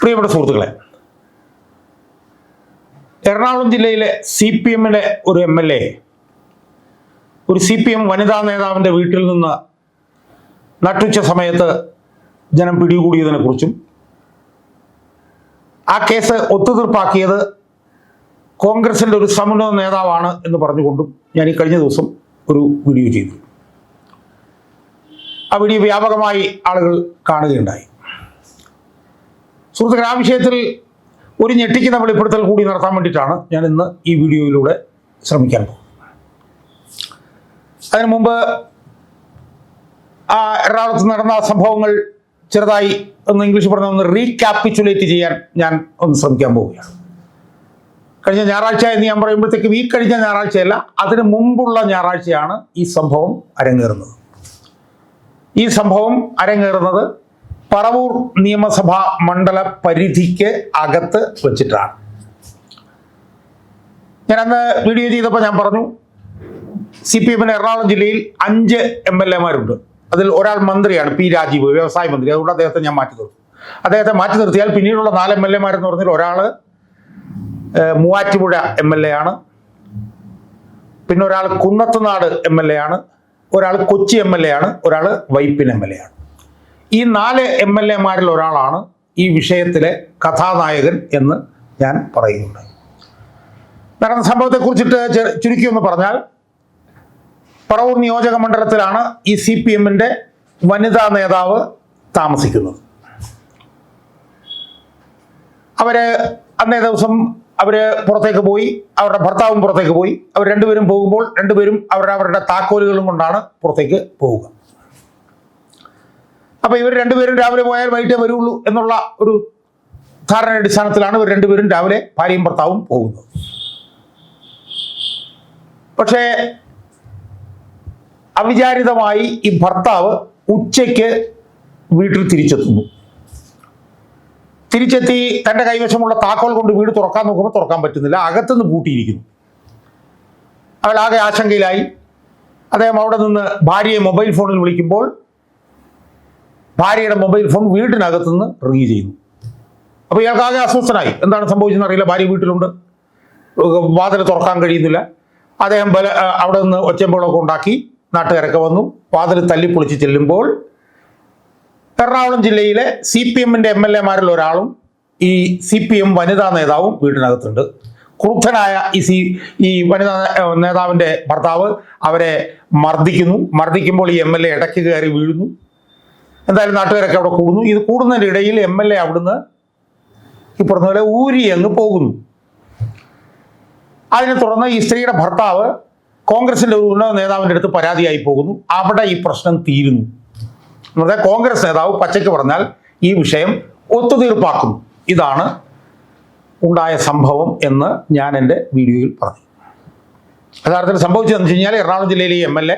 പ്രിയപ്പെട്ട സുഹൃത്തുക്കളെ, എറണാകുളം ജില്ലയിലെ CPM-ലെ ഒരു MLA ഒരു CPM വനിതാ നേതാവിൻ്റെ വീട്ടിൽ നിന്ന് നട്ടുച്ച സമയത്ത് ജനം പിടികൂടിയതിനെക്കുറിച്ചും ആ കേസ് ഒത്തുതീർപ്പാക്കിയത് കോൺഗ്രസിൻ്റെ ഒരു സമുന്നത നേതാവാണ് എന്ന് പറഞ്ഞുകൊണ്ടും ഞാൻ ഈ കഴിഞ്ഞ ദിവസം ഒരു വീഡിയോ ചെയ്തു. ആ വീഡിയോ വ്യാപകമായി ആളുകൾ കാണുകയുണ്ടായി. സുഹൃത്തുക്കളെ, ആ വിഷയത്തിൽ ഒരു ഞെട്ടിക്കുന്ന വെളിപ്പെടുത്തൽ കൂടി നടത്താൻ വേണ്ടിയിട്ടാണ് ഞാൻ ഇന്ന് ഈ വീഡിയോയിലൂടെ ശ്രമിക്കാൻ പോകുന്നത്. അതിനു മുമ്പ് എറണാകുളത്ത് നടന്ന സംഭവങ്ങൾ ചെറുതായി ഇംഗ്ലീഷ് പറഞ്ഞ ഒന്ന് റീക്യാപ്പിച്ചുലേറ്റ് ചെയ്യാൻ ഞാൻ ഒന്ന് ശ്രമിക്കാൻ പോവുകയാണ്. കഴിഞ്ഞ ഞായറാഴ്ച എന്ന് ഞാൻ പറയുമ്പോഴത്തേക്കും ഈ കഴിഞ്ഞ ഞായറാഴ്ചയല്ല, അതിന് മുമ്പുള്ള ഞായറാഴ്ചയാണ് ഈ സംഭവം അരങ്ങേറുന്നത്. ഈ സംഭവം അരങ്ങേറുന്നത് പറവൂർ നിയമസഭാ മണ്ഡല പരിധിക്ക് അകത്ത് വെച്ചിട്ടാണ്. ഞാനന്ന് വീഡിയോ ചെയ്തപ്പോൾ ഞാൻ പറഞ്ഞു, CPM-ന് എറണാകുളം ജില്ലയിൽ 5 MLA-മാരുണ്ട്. അതിൽ ഒരാൾ മന്ത്രിയാണ്, P. രാജീവ്, വ്യവസായ മന്ത്രി. അതുകൊണ്ട് അദ്ദേഹത്തെ ഞാൻ മാറ്റി നിർത്തും. അദ്ദേഹത്തെ മാറ്റി നിർത്തിയാൽ പിന്നീടുള്ള 4 MLA-മാരെന്ന് പറഞ്ഞാൽ ഒരാൾ മൂവാറ്റുപുഴ MLA ആണ്, പിന്നെ ഒരാൾ കുന്നത്തുനാട് MLA ആണ്, ഒരാൾ കൊച്ചി MLA ആണ്, ഒരാൾ വൈപ്പിൻ MLA ആണ്. ഈ 4 MLA-മാരിൽ ഒരാളാണ് ഈ വിഷയത്തിലെ കഥാനായകൻ എന്ന് ഞാൻ പറയുന്നുണ്ട്. നടന്ന സംഭവത്തെക്കുറിച്ചിട്ട് ചുരുക്കി ഒന്ന് പറഞ്ഞാൽ, പറവൂർ നിയോജക മണ്ഡലത്തിലാണ് ഈ CPM-ന്റെ വനിതാ നേതാവ് താമസിക്കുന്നത്. അന്നേ ദിവസം അവര് പുറത്തേക്ക് പോയി, അവരുടെ ഭർത്താവും പുറത്തേക്ക് പോയി. അവർ രണ്ടുപേരും പോകുമ്പോൾ രണ്ടുപേരും അവരുടെ താക്കോലുകളും കൊണ്ടാണ് പുറത്തേക്ക് പോവുക. അപ്പോൾ ഇവർ രണ്ടുപേരും രാവിലെ പോയാൽ വൈകിട്ടേ വരുള്ളൂ എന്നുള്ള ഒരു ധാരണ അടിസ്ഥാനത്തിലാണ് ഇവർ രണ്ടുപേരും രാവിലെ ഭാര്യയും ഭർത്താവും പോകുന്നത്. പക്ഷേ അവിചാരിതമായി ഈ ഭർത്താവ് ഉച്ചയ്ക്ക് വീട്ടിൽ തിരിച്ചെത്തുന്നു. തിരിച്ചെത്തി തൻ്റെ കൈവശമുള്ള താക്കോൽ കൊണ്ട് വീട് തുറക്കാൻ നോക്കുമ്പോൾ തുറക്കാൻ പറ്റുന്നില്ല, അകത്തുനിന്ന് പൂട്ടിയിരിക്കുന്നു. അവളാകെ ആശങ്കയിലായി. അദ്ദേഹം അവിടെ നിന്ന് ഭാര്യയെ മൊബൈൽ ഫോണിൽ വിളിക്കുമ്പോൾ ഭാര്യയുടെ മൊബൈൽ ഫോൺ വീടിനകത്തുനിന്ന് റിങ് ചെയ്യുന്നു. അപ്പോൾ ഇയാൾക്കാകെ അസ്വസ്ഥനായി. എന്താണ് സംഭവിച്ചതെന്ന് അറിയില്ല. ഭാര്യ വീട്ടിലുണ്ട്, വാതിൽ തുറക്കാൻ കഴിയുന്നില്ല. അദ്ദേഹം അവിടെ നിന്ന് ഒച്ചമ്പളമൊക്കെ ഉണ്ടാക്കി നാട്ടുകാരൊക്കെ വന്നു. വാതിൽ തല്ലിപ്പൊളിച്ച് ചെല്ലുമ്പോൾ എറണാകുളം ജില്ലയിലെ CPM-ന്റെ MLA-മാരിൽ ഒരാളും ഈ CPM വനിതാ നേതാവും വീടിനകത്തുണ്ട്. ക്രുദ്ധനായ ഈ വനിതാ നേതാവിൻ്റെ ഭർത്താവ് അവരെ മർദ്ദിക്കുമ്പോൾ ഈ MLA ഇടയ്ക്ക് കയറി വീഴുന്നു. എന്തായാലും നാട്ടുകാരൊക്കെ അവിടെ കൂടുന്നു. ഇത് കൂടുന്നതിൻ്റെ ഇടയിൽ MLA അവിടുന്ന് ഈ പറഞ്ഞ പോലെ ഊരി അങ്ങ് പോകുന്നു. അതിനെ തുടർന്ന് ഈ സ്ത്രീയുടെ ഭർത്താവ് കോൺഗ്രസിൻ്റെ ഒരു ഉന്നത നേതാവിൻ്റെ അടുത്ത് പരാതിയായി പോകുന്നു. അവിടെ ഈ പ്രശ്നം തീരുന്നു. എന്നുവെച്ചാൽ കോൺഗ്രസ് നേതാവ് പച്ചയ്ക്ക് പറഞ്ഞാൽ ഈ വിഷയം ഒത്തുതീർപ്പാക്കുന്നു. ഇതാണ് ഉണ്ടായ സംഭവം എന്ന് ഞാൻ എൻ്റെ വീഡിയോയിൽ പറഞ്ഞു. യഥാർത്ഥത്തിൽ സംഭവിച്ചതെന്ന് വെച്ച് കഴിഞ്ഞാൽ, എറണാകുളം ജില്ലയിലെ ഈ MLA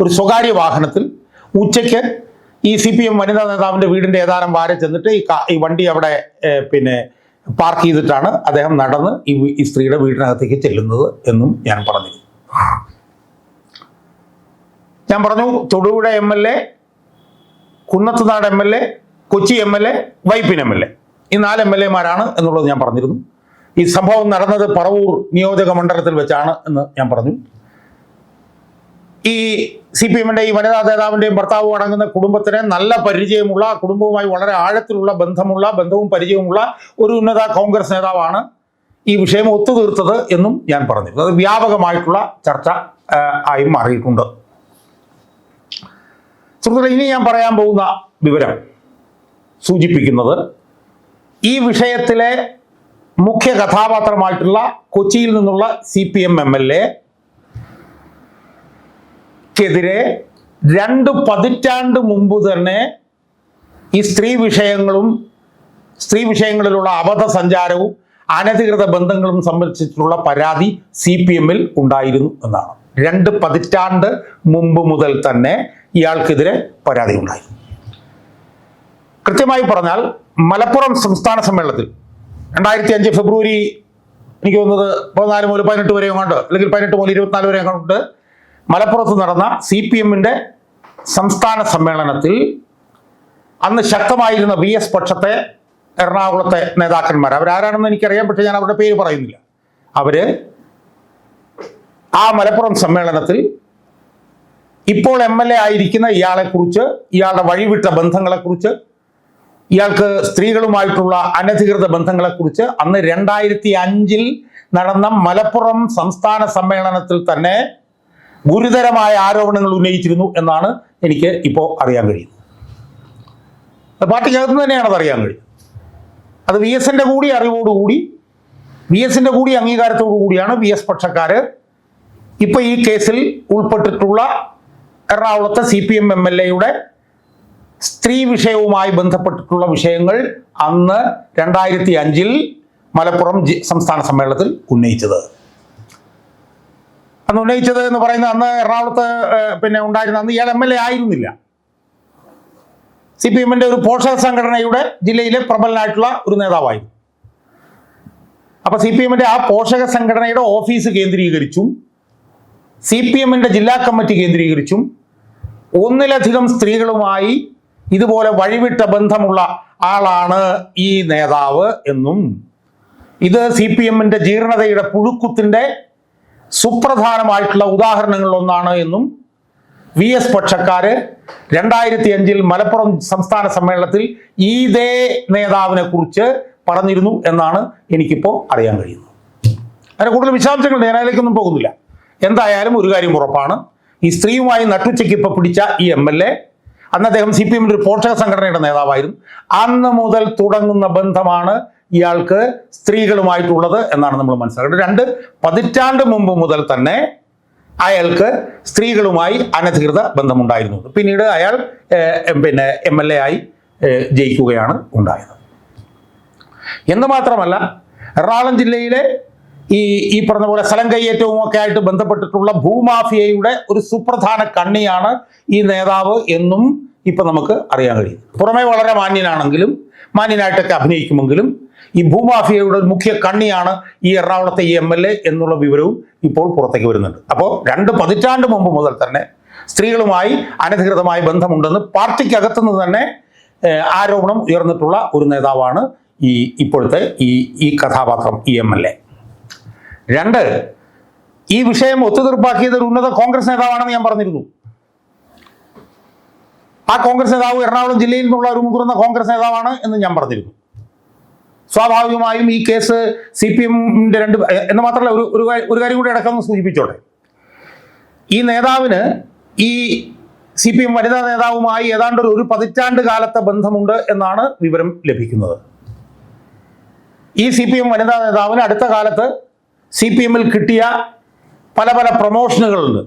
ഒരു സ്വകാര്യ വാഹനത്തിൽ ഉച്ചയ്ക്ക് ഈ CPM വനിതാ നേതാവിൻ്റെ വീടിൻ്റെ ഏതാനും വാരെ ചെന്നിട്ട് ഈ വണ്ടി അവിടെ പാർക്ക് ചെയ്തിട്ടാണ് അദ്ദേഹം നടന്ന് ഈ സ്ത്രീയുടെ വീടിനകത്തേക്ക് ചെല്ലുന്നത് എന്നും ഞാൻ പറഞ്ഞിരുന്നു. ഞാൻ പറഞ്ഞു, Thodupuzha MLA, Kunnathunad MLA, Kochi MLA, Vypin MLA, ഈ 4 MLA-മാരാണ് എന്നുള്ളത് ഞാൻ പറഞ്ഞിരുന്നു. ഈ സംഭവം നടന്നത് പറവൂർ നിയോജക മണ്ഡലത്തിൽ വെച്ചാണ് എന്ന് ഞാൻ പറഞ്ഞു. ഈ CPM-ന്റെ ഈ വനിതാ നേതാവിൻ്റെയും ഭർത്താവും അടങ്ങുന്ന കുടുംബത്തിന് നല്ല പരിചയമുള്ള, കുടുംബവുമായി വളരെ ആഴത്തിലുള്ള ബന്ധവും പരിചയമുള്ള ഒരു ഉന്നത കോൺഗ്രസ് നേതാവാണ് ഈ വിഷയം ഒത്തുതീർത്തത് എന്നും ഞാൻ പറഞ്ഞിരുന്നു. അത് വ്യാപകമായിട്ടുള്ള ചർച്ച ആയി മാറിയിട്ടുണ്ട്. സുഹൃത്തുക്കളെ, ഇനി ഞാൻ പറയാൻ പോകുന്ന വിവരം സൂചിപ്പിക്കുന്നത് ഈ വിഷയത്തിലെ മുഖ്യ കഥാപാത്രമായിട്ടുള്ള കൊച്ചിയിൽ നിന്നുള്ള CPM MLA ക്കെതിരെ 2 പതിറ്റാണ്ട് മുമ്പ് തന്നെ ഈ സ്ത്രീ വിഷയങ്ങളിലുള്ള അബദ്ധ സഞ്ചാരവും അനധികൃത ബന്ധങ്ങളും സംബന്ധിച്ചിട്ടുള്ള പരാതി CPM-ൽ ഉണ്ടായിരുന്നു എന്നാണ്. 2 പതിറ്റാണ്ട് മുമ്പ് മുതൽ തന്നെ ഇയാൾക്കെതിരെ പരാതി ഉണ്ടായിരുന്നു. കൃത്യമായി പറഞ്ഞാൽ, മലപ്പുറം സംസ്ഥാന സമ്മേളനത്തിൽ 2005 ഫെബ്രുവരി, എനിക്ക് തോന്നുന്നത് 14 മുതൽ 18 വരെ കൊണ്ട്, അല്ലെങ്കിൽ 18 മുതൽ 24 വരെ കൊണ്ട് മലപ്പുറത്ത് നടന്ന CPM-ന്റെ സംസ്ഥാന സമ്മേളനത്തിൽ അന്ന് ശക്തമായിരുന്ന VS പക്ഷത്തെ എറണാകുളത്തെ നേതാക്കന്മാർ, അവരാരാണെന്ന് എനിക്കറിയാം, പക്ഷെ ഞാൻ അവരുടെ പേര് പറയുന്നില്ല. അവര് ആ മലപ്പുറം സമ്മേളനത്തിൽ ഇപ്പോൾ MLA ആയിരിക്കുന്ന ഇയാളെക്കുറിച്ച്, ഇയാളുടെ വഴിവിട്ട ബന്ധങ്ങളെക്കുറിച്ച്, ഇയാൾക്ക് സ്ത്രീകളുമായിട്ടുള്ള അനധികൃത ബന്ധങ്ങളെക്കുറിച്ച് അന്ന് 2005 നടന്ന മലപ്പുറം സംസ്ഥാന സമ്മേളനത്തിൽ തന്നെ ഗുരുതരമായ ആരോപണങ്ങൾ ഉന്നയിച്ചിരുന്നു എന്നാണ് എനിക്ക് ഇപ്പോൾ അറിയാൻ കഴിയുന്നത്. പാർട്ടിക്കകത്ത് തന്നെയാണ് അത് അറിയാൻ കഴിയുന്നത്. അത് VS-ന്റെ കൂടി അറിവോടുകൂടി, VS-ന്റെ കൂടി അംഗീകാരത്തോടു കൂടിയാണ് VS പക്ഷക്കാര് ഇപ്പൊ ഈ കേസിൽ ഉൾപ്പെട്ടിട്ടുള്ള എറണാകുളത്തെ CPM MLA-യുടെ സ്ത്രീ വിഷയവുമായി ബന്ധപ്പെട്ടിട്ടുള്ള വിഷയങ്ങൾ അന്ന് 2005 മലപ്പുറം സംസ്ഥാന സമ്മേളനത്തിൽ ഉന്നയിച്ചത്. അന്ന് ഉന്നയിച്ചത് എന്ന് പറയുന്നത്, അന്ന് എറണാകുളത്ത് ഉണ്ടായിരുന്ന, അന്ന് ഇയാൾ MLA ആയിരുന്നില്ല. CPM-ന്റെ ഒരു പോഷക സംഘടനയുടെ ജില്ലയിലെ പ്രബലനായിട്ടുള്ള ഒരു നേതാവായിരുന്നു. അപ്പൊ CPM-ന്റെ ആ പോഷക സംഘടനയുടെ ഓഫീസ് കേന്ദ്രീകരിച്ചും CPM-ന്റെ ജില്ലാ കമ്മിറ്റി കേന്ദ്രീകരിച്ചും ഒന്നിലധികം സ്ത്രീകളുമായി ഇതുപോലെ വഴിവിട്ട ബന്ധമുള്ള ആളാണ് ഈ നേതാവ് എന്നും, ഇത് CPM-ന്റെ ജീർണതയുടെ പുഴുക്കുത്തിന്റെ സുപ്രധാനമായിട്ടുള്ള ഉദാഹരണങ്ങളിലൊന്നാണ് എന്നും VS പക്ഷക്കാര് 2005 മലപ്പുറം സംസ്ഥാന സമ്മേളനത്തിൽ ഇതേ നേതാവിനെ കുറിച്ച് പറഞ്ഞിരുന്നു എന്നാണ് എനിക്കിപ്പോൾ അറിയാൻ കഴിയുന്നത്. അതിന് കൂടുതൽ വിശദാംശങ്ങൾ ഞാൻ അതിലേക്കൊന്നും പോകുന്നില്ല. എന്തായാലും ഒരു കാര്യം ഉറപ്പാണ്, ഈ സ്ത്രീയുമായി നട്ടുച്ചയ്ക്ക് ഇപ്പോൾ പിടിച്ച ഈ MLA, അന്ന് അദ്ദേഹം CPM-ന്റെ ഒരു പോഷക സംഘടനയുടെ നേതാവായിരുന്നു. അന്ന് മുതൽ തുടങ്ങുന്ന ബന്ധമാണ് ഇയാൾക്ക് സ്ത്രീകളുമായിട്ടുള്ളത് എന്നാണ് നമ്മൾ മനസ്സിലാക്കുന്നത്. 2 പതിറ്റാണ്ട് മുമ്പ് മുതൽ തന്നെ അയാൾക്ക് സ്ത്രീകളുമായി അനധികൃത ബന്ധമുണ്ടായിരുന്നു. പിന്നീട് അയാൾ MLA ആയി ജയിക്കുകയാണ് ഉണ്ടായത്. എന്ന് മാത്രമല്ല, എറണാകുളം ജില്ലയിലെ ഈ പറഞ്ഞ പോലെ സ്ഥലം കയ്യേറ്റവും ഒക്കെ ആയിട്ട് ബന്ധപ്പെട്ടിട്ടുള്ള ഭൂമാഫിയയുടെ ഒരു സുപ്രധാന കണ്ണിയാണ് ഈ നേതാവ് എന്നും ഇപ്പൊ നമുക്ക് അറിയാൻ കഴിയും. പുറമെ വളരെ മാന്യനായിട്ടൊക്കെ അഭിനയിക്കുമെങ്കിലും ഈ ഭൂമാഫിയയുടെ ഒരു മുഖ്യ കണ്ണിയാണ് ഈ എറണാകുളത്തെ ഈ MLA എന്നുള്ള വിവരവും ഇപ്പോൾ പുറത്തേക്ക് വരുന്നുണ്ട്. അപ്പോൾ 2 പതിറ്റാണ്ട് മുമ്പ് മുതൽ തന്നെ സ്ത്രീകളുമായി അനധികൃതമായ ബന്ധമുണ്ടെന്ന് പാർട്ടിക്കകത്തുനിന്ന് തന്നെ ആരോപണം ഉയർന്നിട്ടുള്ള ഒരു നേതാവാണ് ഇപ്പോഴത്തെ ഈ കഥാപാത്രം, ഈ MLA. 2, ഈ വിഷയം ഒത്തുതീർപ്പാക്കിയത് ഒരു ഉന്നത കോൺഗ്രസ് നേതാവാണെന്ന് ഞാൻ പറഞ്ഞിരുന്നു. ആ കോൺഗ്രസ് നേതാവ് എറണാകുളം ജില്ലയിൽ നിന്നുള്ള ഒരു മുതിർന്ന കോൺഗ്രസ് നേതാവാണ് എന്ന് ഞാൻ പറഞ്ഞിരുന്നു. സ്വാഭാവികമായും ഈ കേസ് CPM-ന്റെ എന്ന് മാത്രമല്ല, ഒരു കാര്യം കൂടി അടക്കം സൂചിപ്പിച്ചോട്ടെ. ഈ നേതാവിന് ഈ CPM വനിതാ നേതാവുമായി ഏതാണ്ട് ഒരു പതിറ്റാണ്ട് കാലത്തെ ബന്ധമുണ്ട് എന്നാണ് വിവരം ലഭിക്കുന്നത്. ഈ CPM വനിതാ നേതാവിന് അടുത്ത കാലത്ത് CPM-ൽ കിട്ടിയ പല പ്രൊമോഷനുകളുണ്ട്.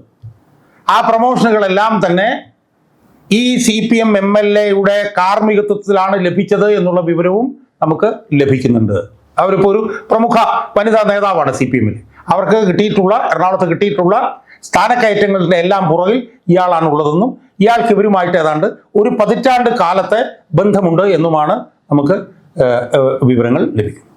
ആ പ്രൊമോഷനുകളെല്ലാം തന്നെ ഈ CPM MLA-യുടെ കാർമ്മികത്വത്തിലാണ് ലഭിച്ചത് എന്നുള്ള വിവരവും നമുക്ക് ലഭിക്കുന്നുണ്ട്. അവരിപ്പോൾ ഒരു പ്രമുഖ വനിതാ നേതാവാണ് CPM-ൽ. അവർക്ക് എറണാകുളത്ത് കിട്ടിയിട്ടുള്ള സ്ഥാനക്കയറ്റങ്ങളുടെ എല്ലാം പുറകിൽ ഇയാളാണുള്ളതെന്നും ഇയാൾക്ക് ഇവരുമായിട്ട് ഏതാണ്ട് ഒരു പതിറ്റാണ്ട് കാലത്തെ ബന്ധമുണ്ട് എന്നുമാണ് നമുക്ക് വിവരങ്ങൾ ലഭിക്കുന്നത്.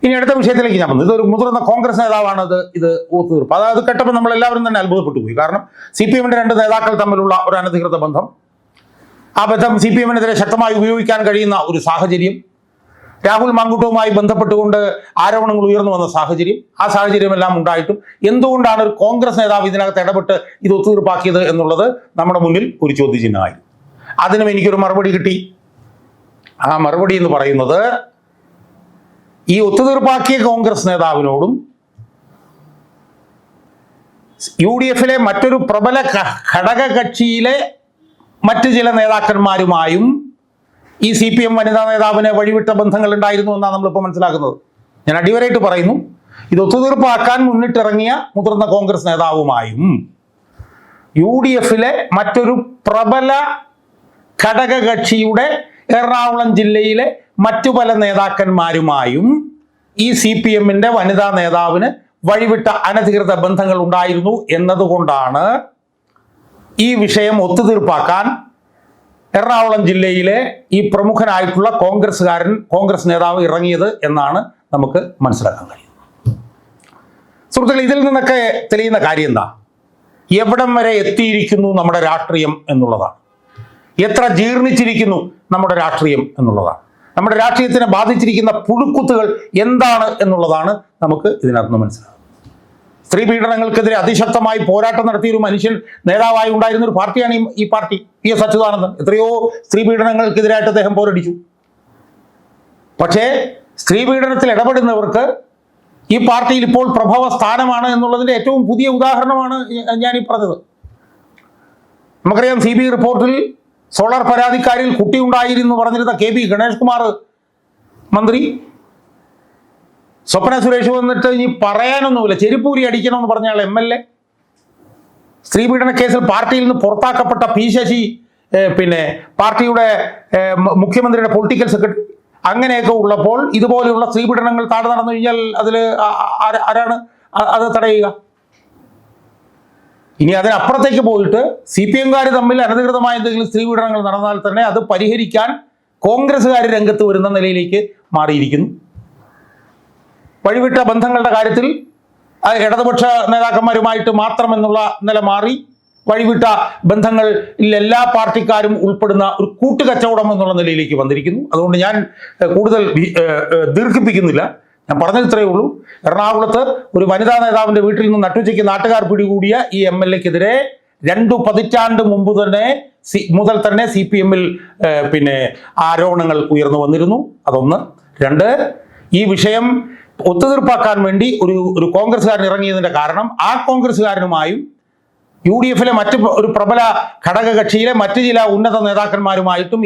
ഇനി അടുത്ത വിഷയത്തിലേക്ക് ഞാൻ വന്നു. ഇതൊരു മുതിർന്ന കോൺഗ്രസ് നേതാവാണ് ഇത് ഒത്തുതീർപ്പ്. അതായത് കേട്ടപ്പോൾ നമ്മൾ എല്ലാവരും തന്നെ അത്ഭുതപ്പെട്ടു പോയി. കാരണം CPM-ന്റെ 2 നേതാക്കൾ തമ്മിലുള്ള ഒരു അനധികൃത ബന്ധം, ആ ബന്ധം CPM-നെതിരെ ശക്തമായി ഉപയോഗിക്കാൻ കഴിയുന്ന ഒരു സാഹചര്യം, രാഹുൽ മാങ്കൂട്ടവുമായി ബന്ധപ്പെട്ടുകൊണ്ട് ആരോപണങ്ങൾ ഉയർന്നു വന്ന സാഹചര്യം, ആ സാഹചര്യമെല്ലാം ഉണ്ടായിട്ടും എന്തുകൊണ്ടാണ് ഒരു കോൺഗ്രസ് നേതാവ് ഇതിനകത്ത് ഇടപെട്ട് ഇത് ഒത്തുതീർപ്പാക്കിയത് എന്നുള്ളത് നമ്മുടെ മുന്നിൽ ഒരു ചോദ്യചിഹ്നമായി. അതിനും എനിക്കൊരു മറുപടി കിട്ടി. ആ മറുപടി എന്ന് പറയുന്നത്, ഈ ഒത്തുതീർപ്പാക്കിയ കോൺഗ്രസ് നേതാവിനോടും UDF-ലെ മറ്റൊരു പ്രബല ഘടക കക്ഷിയിലെ മറ്റു ചില നേതാക്കന്മാരുമായും ഈ CPM വനിതാ നേതാവിന് വഴിവിട്ട ബന്ധങ്ങൾ ഉണ്ടായിരുന്നു എന്നാണ് നമ്മളിപ്പോൾ മനസ്സിലാക്കുന്നത്. ഞാൻ അടിവരായിട്ട് പറയുന്നു, ഇത് ഒത്തുതീർപ്പാക്കാൻ മുന്നിട്ടിറങ്ങിയ മുതിർന്ന കോൺഗ്രസ് നേതാവുമായും UDF-ലെ മറ്റൊരു പ്രബല ഘടക കക്ഷിയുടെ എറണാകുളം ജില്ലയിലെ മറ്റു പല നേതാക്കന്മാരുമായും ഈ CPM-ന്റെ വനിതാ നേതാവിന് വഴിവിട്ട അനധികൃത ബന്ധങ്ങൾ ഉണ്ടായിരുന്നു എന്നതുകൊണ്ടാണ് ഈ വിഷയം ഒത്തുതീർപ്പാക്കാൻ എറണാകുളം ജില്ലയിലെ ഈ പ്രമുഖനായിട്ടുള്ള കോൺഗ്രസ് നേതാവ് ഇറങ്ങിയത് എന്നാണ് നമുക്ക് മനസ്സിലാക്കാൻ കഴിയുന്നത്. സുഹൃത്തുക്കളെ, ഇതിൽ നിന്നൊക്കെ തെളിയുന്ന കാര്യം എന്താ? എവിടം വരെ എത്തിയിരിക്കുന്നു നമ്മുടെ രാഷ്ട്രീയം എന്നുള്ളതാണ്. എത്ര ജീർണിച്ചിരിക്കുന്നു നമ്മുടെ രാഷ്ട്രീയം എന്നുള്ളതാണ്. നമ്മുടെ രാഷ്ട്രീയത്തിനെ ബാധിച്ചിരിക്കുന്ന പുഴുക്കുത്തുകൾ എന്താണ് എന്നുള്ളതാണ് നമുക്ക് ഇതിനകത്ത് നിന്ന് മനസ്സിലാകുന്നത്. സ്ത്രീ പീഡനങ്ങൾക്കെതിരെ അതിശക്തമായി പോരാട്ടം നടത്തിയ ഒരു മനുഷ്യൻ നേതാവായി ഉണ്ടായിരുന്ന ഒരു പാർട്ടിയാണ് ഈ പാർട്ടി, PS അച്യുതാനന്ദൻ. എത്രയോ സ്ത്രീ പീഡനങ്ങൾക്കെതിരായിട്ട് അദ്ദേഹം പോരടിച്ചു. പക്ഷേ സ്ത്രീ പീഡനത്തിൽ ഇടപെടുന്നവർക്ക് ഈ പാർട്ടിയിൽ ഇപ്പോൾ പ്രഭവ സ്ഥാനമാണ് എന്നുള്ളതിൻ്റെ ഏറ്റവും പുതിയ ഉദാഹരണമാണ് ഞാൻ ഈ പറഞ്ഞത്. നമുക്കറിയാം, CBI റിപ്പോർട്ടിൽ സോളാർ പരാതിക്കാരിൽ കുട്ടിയുണ്ടായിരുന്നു പറഞ്ഞിരുന്ന KB ഗണേഷ് കുമാർ മന്ത്രി, സ്വപ്ന സുരേഷ് വന്നിട്ട് ഇനി പറയാനൊന്നുമില്ല, ചെരുപ്പൂരി അടിക്കണമെന്ന് പറഞ്ഞ ആൾ MLA, സ്ത്രീപീഡന കേസിൽ പാർട്ടിയിൽ നിന്ന് പുറത്താക്കപ്പെട്ട P ശശി പിന്നെ പാർട്ടിയുടെ മുഖ്യമന്ത്രിയുടെ പൊളിറ്റിക്കൽ സെക്രട്ടറി, അങ്ങനെയൊക്കെ ഉള്ളപ്പോൾ ഇതുപോലെയുള്ള സ്ത്രീപീഡനങ്ങൾ താഴെ നടന്നു കഴിഞ്ഞാൽ അതിൽ ആരാണ് അത് തടയുക? ഇനി അതിനപ്പുറത്തേക്ക് പോയിട്ട് CPM-കാർ തമ്മിൽ അനധികൃതമായ എന്തെങ്കിലും സ്ത്രീപീഡനങ്ങൾ നടന്നാൽ തന്നെ അത് പരിഹരിക്കാൻ കോൺഗ്രസ്സുകാർ രംഗത്ത് വരുന്ന നിലയിലേക്ക് മാറിയിരിക്കുന്നു. വഴിവിട്ട ബന്ധങ്ങളുടെ കാര്യത്തിൽ ഇടതുപക്ഷ നേതാക്കന്മാരുമായിട്ട് മാത്രം എന്നുള്ള നില മാറി വഴിവിട്ട ബന്ധങ്ങളിൽ എല്ലാ പാർട്ടിക്കാരും ഉൾപ്പെടുന്ന ഒരു കൂട്ടുകച്ചവടം എന്നുള്ള നിലയിലേക്ക് വന്നിരിക്കുന്നു. അതുകൊണ്ട് ഞാൻ കൂടുതൽ ദീർഘിപ്പിക്കുന്നില്ല. ഞാൻ പറഞ്ഞത് ഇത്രയേ ഉള്ളൂ. എറണാകുളത്ത് ഒരു വനിതാ നേതാവിൻ്റെ വീട്ടിൽ നിന്ന് നട്ടുച്ചയ്ക്ക് നാട്ടുകാർ പിടികൂടിയ ഈ MLA-ക്കെതിരെ 2 പതിറ്റാണ്ട് മുമ്പ് മുതൽ തന്നെ CPM-ൽ പിന്നെ ആരോപണങ്ങൾ ഉയർന്നു വന്നിരുന്നു. അതൊന്ന്. 2, ഈ വിഷയം ഒത്തുതീർപ്പാക്കാൻ വേണ്ടി ഒരു കോൺഗ്രസ്സുകാരൻ ഇറങ്ങിയതിൻ്റെ കാരണം ആ കോൺഗ്രസ്സുകാരനുമായും UDF-ലെ ഒരു പ്രബല ഘടകകക്ഷിയിലെ മറ്റ് ചില ഉന്നത നേതാക്കന്മാരുമായിട്ടും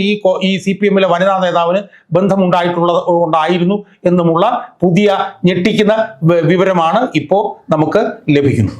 ഈ CPM-ലെ വനിതാ നേതാവിന് ബന്ധമുണ്ടായിട്ടുള്ളത് കൊണ്ടായിരുന്നു എന്നുമുള്ള പുതിയ ഞെട്ടിക്കുന്ന വിവരമാണ് ഇപ്പോൾ നമുക്ക് ലഭിക്കുന്നത്.